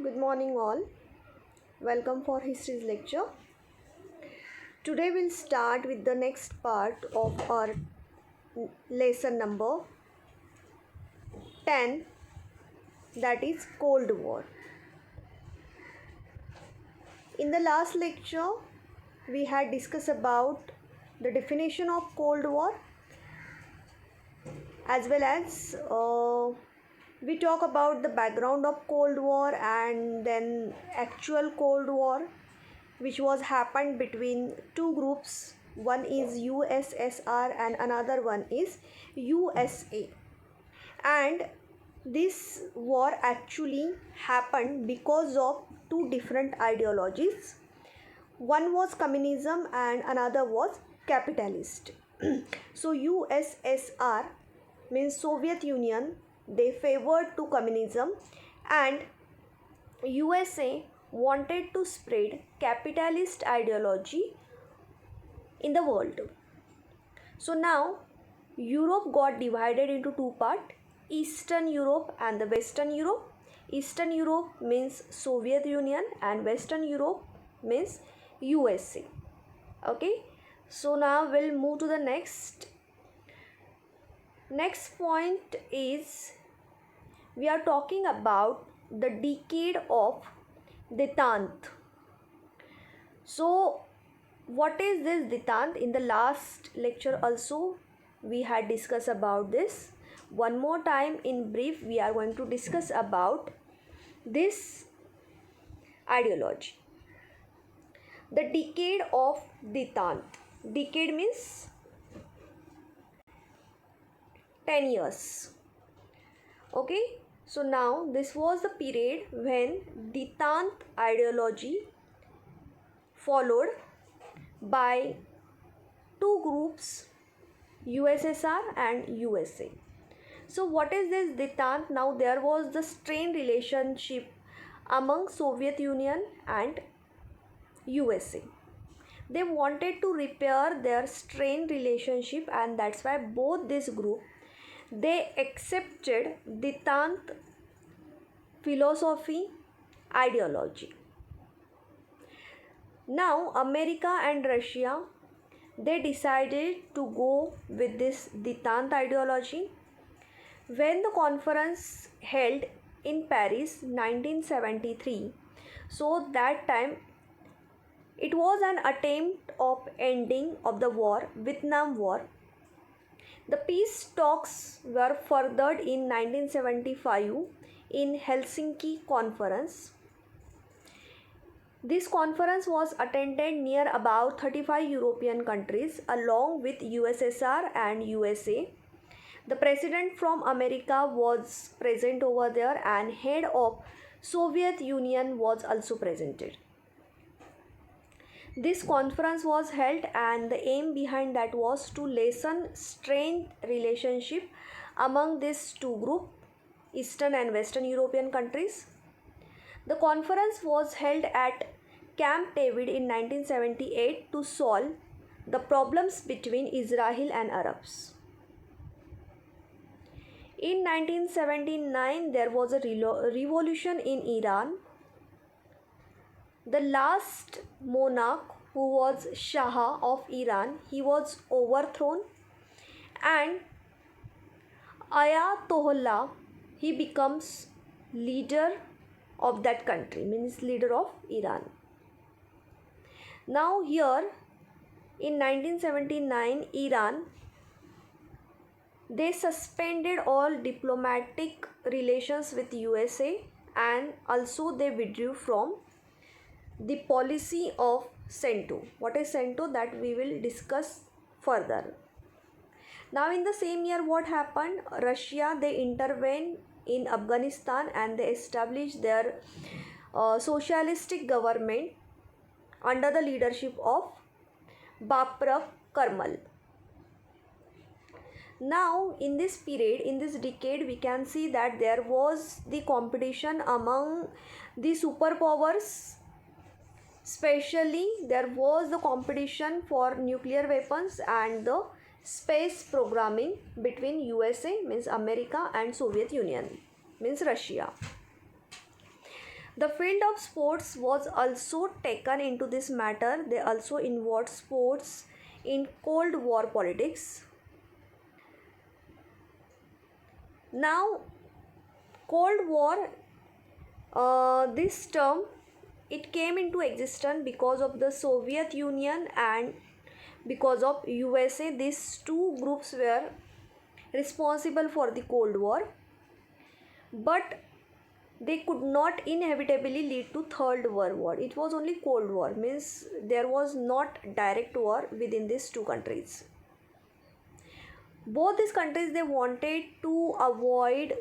Good morning, all. Welcome for history's lecture. Today we'll start with the next part of our lesson number 10, that is Cold War. In the last lecture, we had discussed about the definition of Cold War as well as we talk about the background of Cold War and then actual Cold War which was happened between two groups. One is USSR and another one is USA. And this war actually happened because of two different ideologies. One was communism and another was capitalist. So USSR means Soviet Union, they favored to communism, and USA wanted to spread capitalist ideology in the world. So now Europe got divided into two parts, Eastern Europe and the Western Europe. Eastern Europe means Soviet Union and Western Europe means USA. Okay, so now we'll move to the next point is we are talking about the decade of Detente. So what is this Detente? In the last lecture also we had discussed about this. One more time in brief we are going to discuss about this ideology. The decade of Detente. Decade means 10 years. Okay, so now this was the period when Detente ideology followed by two groups, USSR and USA. So what is this Detente? Now there was the strained relationship among Soviet Union and USA. They wanted to repair their strained relationship, and that's why both this group they accepted Detente philosophy, ideology. Now America and Russia they decided to go with this Detente ideology. When the conference held in Paris 1973, so that time it was an attempt of ending of the war, Vietnam War. The peace talks were furthered in 1975 in Helsinki conference. This conference was attended near about 35 European countries along with USSR and USA. The president from America was present over there and head of Soviet Union was also presented. This conference was held and the aim behind that was to lessen strained relationship among these two groups, Eastern and Western European countries. The conference was held at Camp David in 1978 to solve the problems between Israel and Arabs. In 1979, there was a revolution in Iran. The last monarch, who was Shah of Iran, he was overthrown, and Ayatollah, he becomes leader of that country, means leader of Iran. Now here in 1979, Iran they suspended all diplomatic relations with USA and also they withdrew from the policy of CENTO. What is CENTO? That we will discuss further. Now in the same year what happened? Russia they intervened in Afghanistan and they established their socialistic government under the leadership of Baprak Karmal. Now in this period, in this decade, we can see that there was the competition among the superpowers. Especially there was the competition for nuclear weapons and the space programming between USA means America and Soviet Union means Russia. The field of sports was also taken into this matter. They also involved sports in Cold War politics. Now, Cold War, this term, it came into existence because of the Soviet Union and because of USA. These two groups were responsible for the Cold War, but they could not inevitably lead to Third World War. It was only Cold War, means there was not direct war within these two countries. Both these countries, they wanted to avoid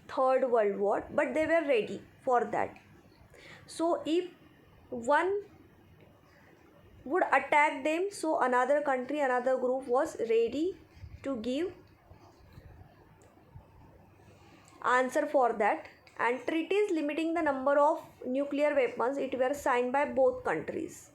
Third World War, but they were ready for that. So if one would attack them, so another country, another group was ready to give answer for that. And treaties limiting the number of nuclear weapons, it were signed by both countries,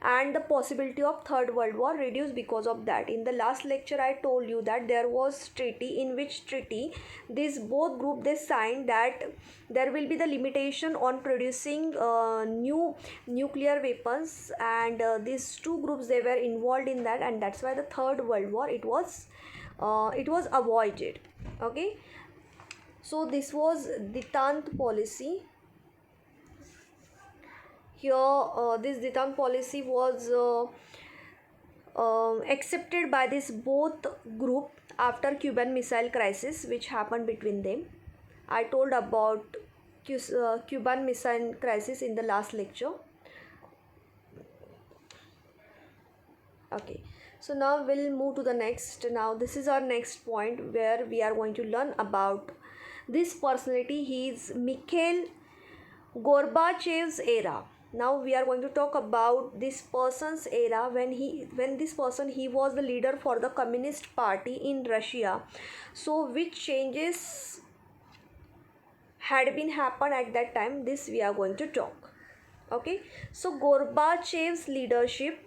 and the possibility of Third World War reduced because of that. In the last lecture I told you that there was treaty, in which treaty these both group they signed that there will be the limitation on producing new nuclear weapons, and these two groups they were involved in that, and that's why the Third World War it was avoided. Okay, so this was Detente policy. Here this Detente policy was accepted by this both group after Cuban Missile Crisis which happened between them. I told about Cuban Missile Crisis in the last lecture. Okay, so now we'll move to the next. Now this is our next point where we are going to learn about this personality. He is Mikhail Gorbachev's era. Now we are going to talk about this person's era when this person he was the leader for the Communist Party in Russia. So which changes had been happened at that time, this we are going to talk. Okay, so Gorbachev's leadership.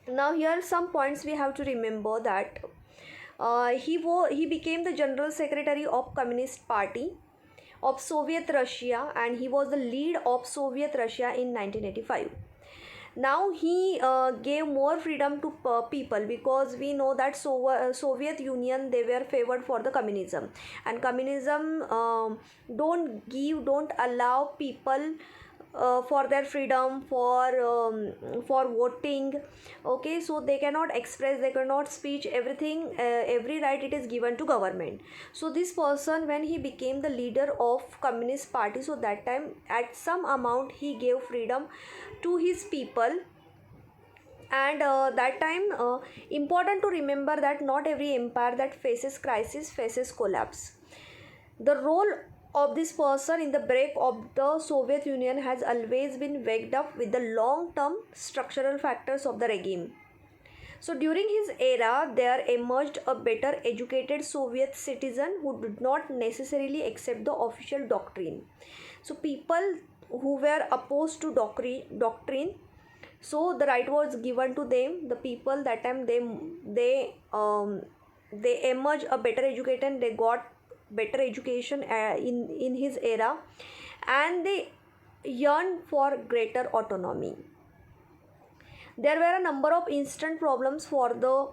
Now here some points we have to remember that he became the General Secretary of Communist Party of Soviet Russia, and he was the lead of Soviet Russia in 1985. Now he gave more freedom to people, because we know that Soviet Union they were favored for the communism, and communism don't allow people for their freedom for voting. Okay, so they cannot express, they cannot speech, everything every right it is given to government. So this person when he became the leader of Communist Party, so that time at some amount he gave freedom to his people. And that time important to remember that not every empire that faces crisis faces collapse. The role of this person in the break of the Soviet Union has always been waked up with the long-term structural factors of the regime. So during his era, there emerged a better educated Soviet citizen who did not necessarily accept the official doctrine. So people who were opposed to doctrine, so the right was given to them. The people that time they emerged a better educated, they got better education in his era, and they yearned for greater autonomy. There were a number of instant problems for the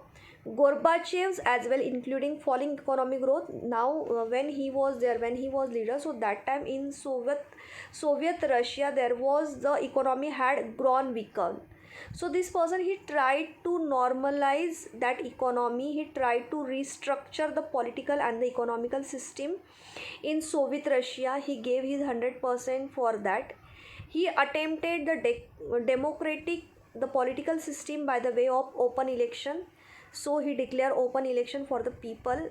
Gorbachevs as well, including falling economic growth. Now when he was leader, so that time in Soviet Russia there was the economy had grown weaker. So this person he tried to normalize that economy, he tried to restructure the political and the economical system in Soviet Russia. He gave his 100% for that. He attempted the political system by the way of open election. So he declared open election for the people.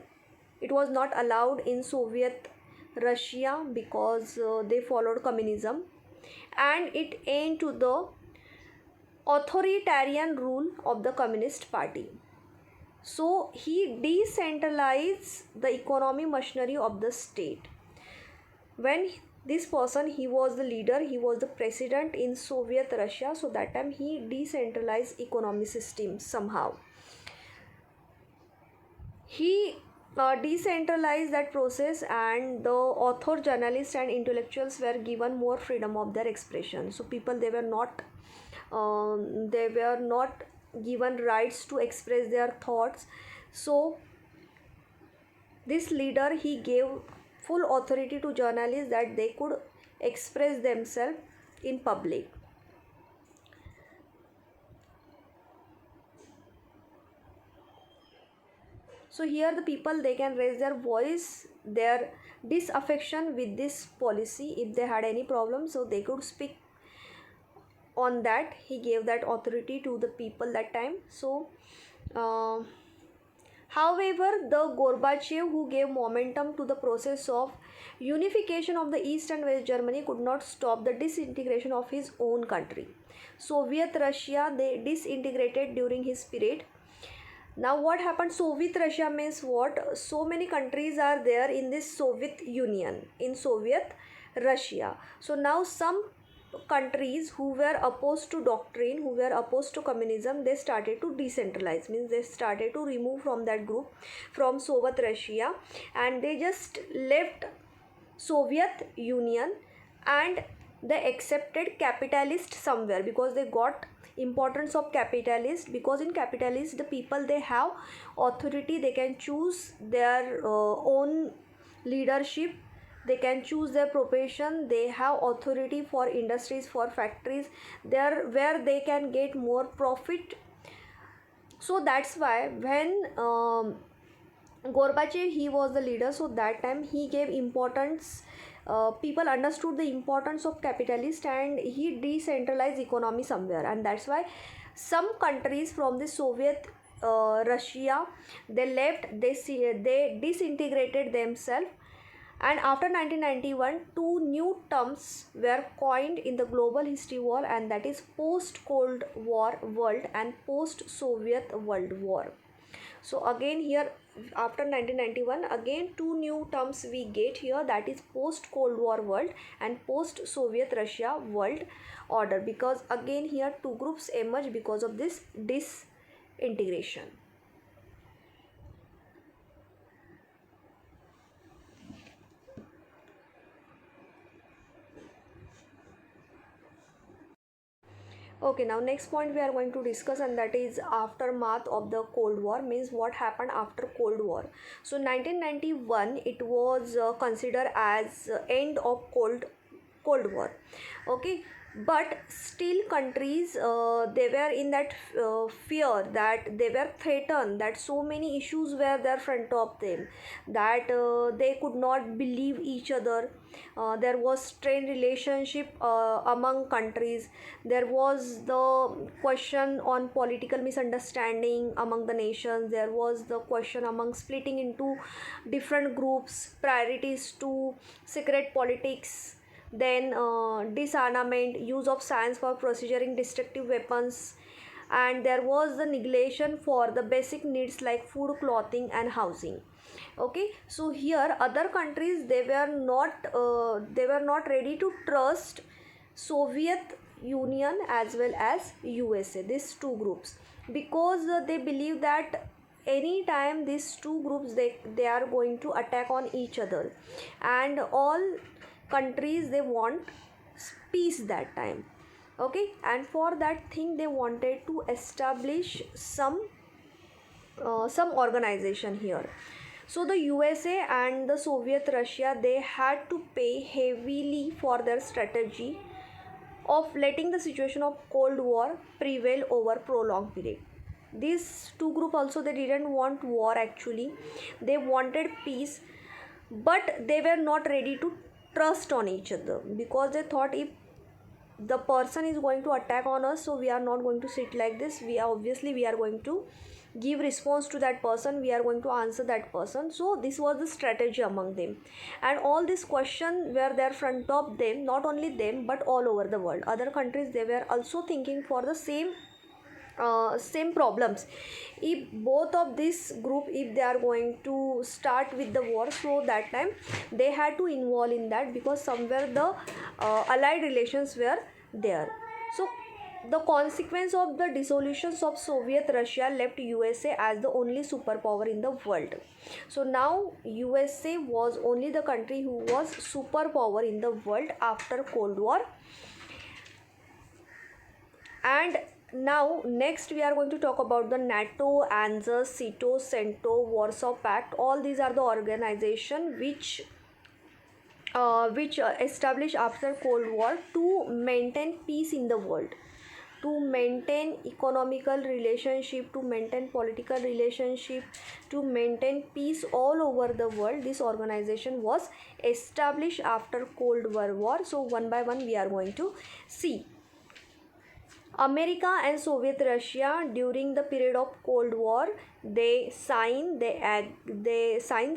It was not allowed in Soviet Russia because they followed communism, and it aimed to the authoritarian rule of the Communist Party. So he decentralized the economy machinery of the state. When this person he was the leader, he was the president in Soviet Russia, so that time he decentralized economy system somehow. He decentralized that process, and the author, journalists and intellectuals were given more freedom of their expression. So people, they were not given rights to express their thoughts. So this leader, he gave full authority to journalists that they could express themselves in public. So here the people, they can raise their voice, their disaffection with this policy if they had any problem, so they could speak on that. He gave that authority to the people that time. So however, the Gorbachev, who gave momentum to the process of unification of the East and West Germany, could not stop the disintegration of his own country. Soviet Russia, they disintegrated during his period. Now what happened? Soviet Russia means what? So many countries are there in this Soviet Union, in Soviet Russia. So now some countries who were opposed to doctrine, who were opposed to communism, they started to decentralize, means they started to remove from that group, from Soviet Russia, and they just left Soviet Union and they accepted capitalist somewhere, because they got importance of capitalist, because in capitalist the people, they have authority, they can choose their own leadership, they can choose their profession, they have authority for industries, for factories there, where they can get more profit. So that's why when Gorbachev, he was the leader, so that time he gave importance, people understood the importance of capitalist, and he decentralized economy somewhere, and that's why some countries from the Soviet Russia, they left, they disintegrated themselves. And after 1991, two new terms were coined in the global history war, and that is post-Cold War world and post-Soviet World War. So again here, after 1991, again two new terms we get here, that is post-Cold War world and post-Soviet Russia world order, because again here two groups emerge because of this disintegration. Okay, now next point we are going to discuss, and that is aftermath of the Cold War, means what happened after Cold War. So 1991, it was considered as end of Cold War. Okay, but still countries, they were in that fear, that they were threatened, that so many issues were there front of them, that they could not believe each other. There was strained relationship among countries. There was the question on political misunderstanding among the nations. There was the question among splitting into different groups, priorities to secret politics, then disarmament, use of science for procuring destructive weapons, and there was the neglection for the basic needs like food, clothing and housing. Okay, so here other countries, they were not ready to trust Soviet Union as well as USA, these two groups, because they believe that anytime these two groups, they are going to attack on each other, and all countries, they want peace that time. Okay, and for that thing they wanted to establish some organization here. So the USA and the Soviet Russia, they had to pay heavily for their strategy of letting the situation of Cold War prevail over prolonged period. These two group also, they didn't want war actually, they wanted peace, but they were not ready to trust on each other, because they thought if the person is going to attack on us, so we are not going to sit like this, we are going to give response to that person, we are going to answer that person. So this was the strategy among them, and all these questions were there front of them, not only them but all over the world. Other countries, they were also thinking for the same problems. If both of this group, if they are going to start with the war, so that time they had to involve in that, because somewhere the allied relations were there. So The consequence of the dissolution of Soviet Russia left USA as the only superpower in the world. So now USA was only the country who was superpower in the world after Cold War. And now next we are going to talk about the NATO, ANZUS, SEATO, CENTO, Warsaw Pact. All these are the organization which established after Cold War to maintain peace in the world, to maintain economical relationship, to maintain political relationship, to maintain peace all over the world. This organization was established after Cold War. So one by one we are going to see. America and Soviet Russia during the period of Cold War, they signed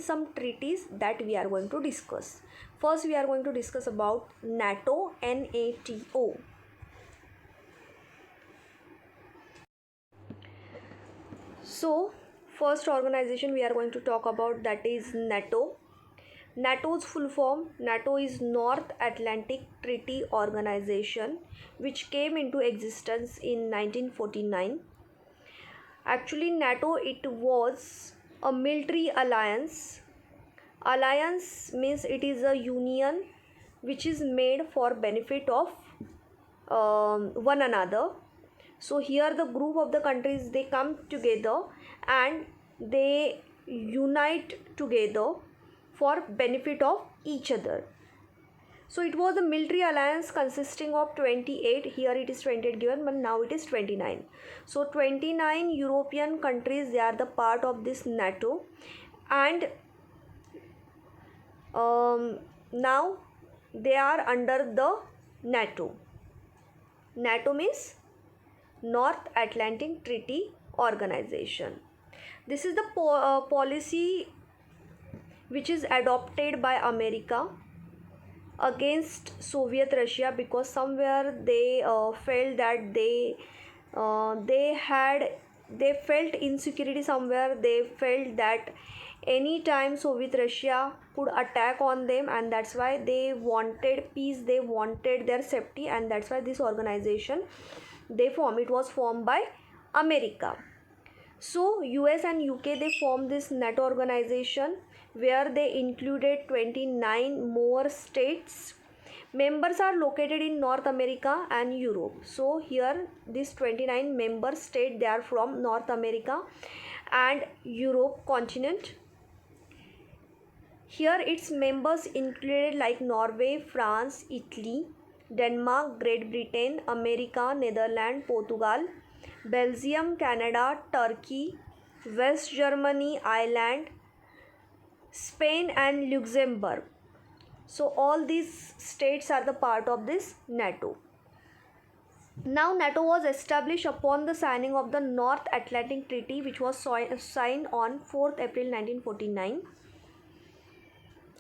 some treaties that we are going to discuss. First we are going to discuss about NATO, NATO. So first organization we are going to talk about, that is NATO. NATO's full form, NATO is North Atlantic Treaty Organization, which came into existence in 1949. Actually NATO, it was a military alliance. Alliance means it is a union which is made for benefit of one another. So here the group of the countries, they come together and they unite together for benefit of each other. So it was a military alliance consisting of 28, here it is 28 given, but now it is 29. So 29 European countries, they are the part of this NATO, and now they are under the NATO. NATO means North Atlantic Treaty Organization. This is the policy which is adopted by America against Soviet Russia, because somewhere they felt that they felt insecurity somewhere. They felt that anytime Soviet Russia could attack on them, and that's why they wanted peace, they wanted their safety, and that's why this organization it was formed by America. So US and UK, they formed this NATO organization, where they included 29 more states. Members are located in North America and Europe. So here these 29 member states, they are from North America and Europe continent. Here its members included like Norway, France, Italy, Denmark, Great Britain, America, Netherlands, Portugal, Belgium, Canada, Turkey, West Germany, Ireland, Spain and Luxembourg. So all these states are the part of this NATO. Now NATO was established upon the signing of the North Atlantic Treaty, which was signed on 4th April 1949.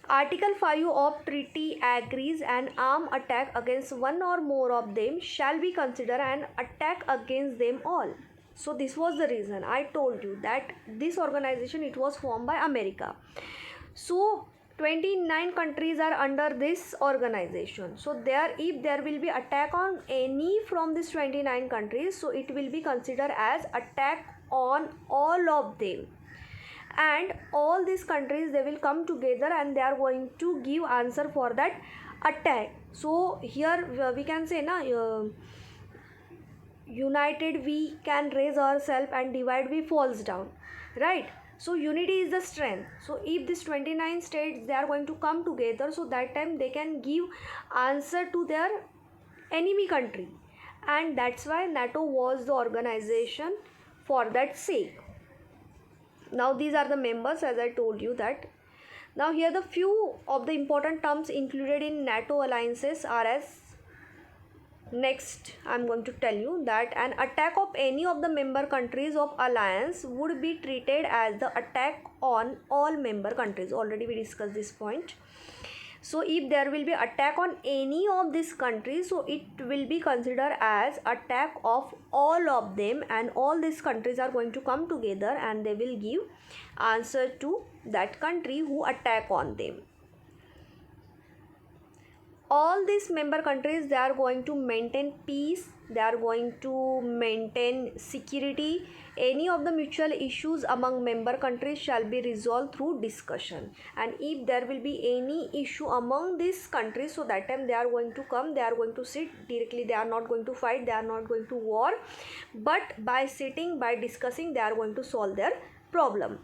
Article 5 of treaty agrees an armed attack against one or more of them shall be considered an attack against them all. So this was the reason I told you that this organization, it was formed by America. So 29 countries are under this organization. So if there will be attack on any from these 29 countries, so it will be considered as attack on all of them. And all these countries, they will come together and they are going to give answer for that attack. So here we can say united we can raise ourselves and divide we falls down, right? So unity is the strength. So if this 29 states, they are going to come together, so that time they can give answer to their enemy country, and that's why NATO was the organization for that sake. Now these are the members, as I told you that. Now here the few of the important terms included in NATO alliances are as next. I am going to tell you that an attack of any of the member countries of alliance would be treated as the attack on all member countries. Already we discussed this point. So if there will be attack on any of these countries, so it will be considered as attack of all of them, and all these countries are going to come together and they will give answer to that country who attack on them. all these member countries, they are going to maintain peace, they are going to maintain security. Any of the mutual issues among member countries shall be resolved through discussion, and if there will be any issue among these countries, so that time they are going to come, they are going to sit directly, they are not going to fight, they are not going to war, but by sitting, by discussing, they are going to solve their problem.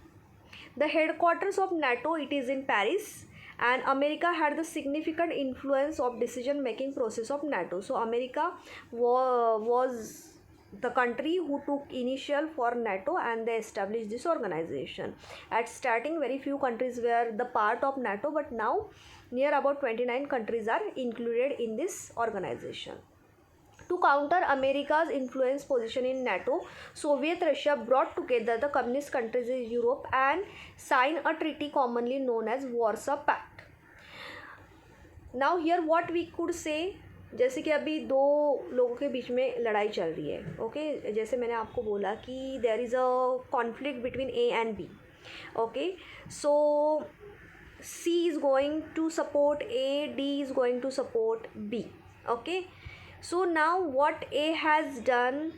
The headquarters of NATO, it is in Paris, and America had the significant influence of decision making process of NATO. So America was the country who took initial for NATO, and they established this organization. At starting, very few countries were the part of NATO, but now near about 29 countries are included in this organization. To counter America's influence position in NATO, Soviet Russia brought together the communist countries in Europe and signed a treaty commonly known as Warsaw Pact. Now here what we could say, जैसे कि अभी दो लोगों के बीच में लड़ाई चल रही है, ओके जैसे मैंने आपको बोला कि there is a conflict between A and B, okay so C is going to support A, D is going to support B, okay. So now what A has done,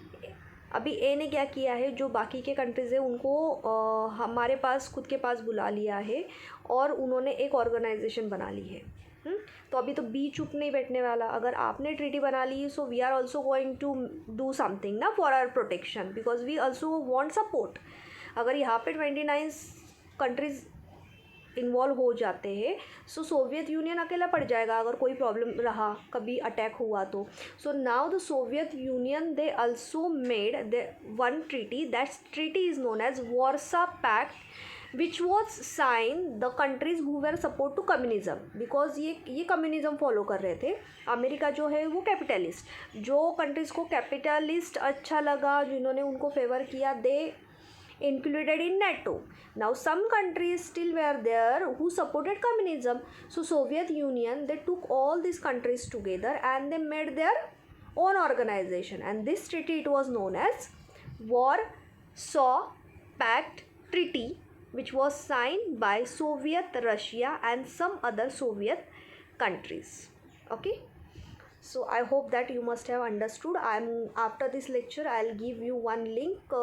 अभी A ने क्या किया है, जो बाकी के कंट्रीज़ है उनको हमारे पास खुद के पास बुला लिया है और उन्होंने एक ऑर्गेनाइजेशन बना ली है. तो अभी तो बी चुप नहीं बैठने वाला. अगर आपने ट्रीटी बना ली, so we are also going to do something ना for our protection, because we also want support. अगर यहाँ पे 29 कंट्रीज़ इन्वॉल्व हो जाते हैं, सो सोवियत यूनियन अकेला पड़ जाएगा अगर कोई प्रॉब्लम रहा, कभी अटैक हुआ तो. So now the Soviet Union, they also made the one treaty, that treaty is known as Warsaw Pact, which was sign the countries who were support to communism, because ये communism follow कर रहे थे. America जो है वो capitalist, जो countries को capitalist अच्छा लगा, जिन्होंने उनको फेवर किया, दे included in NATO. Now some countries still were there who supported communism. So Soviet Union, they took all these countries together and they made their own organization, and this treaty, it was known as Warsaw Pact Treaty, which was signed by Soviet Russia and some other Soviet countries. Okay, so I hope that you must have understood. After this lecture, I'll give you one link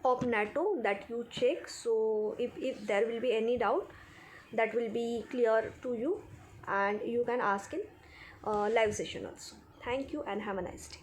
of NATO that you check. So if there will be any doubt, that will be clear to you, and you can ask in live session also. Thank you and have a nice day.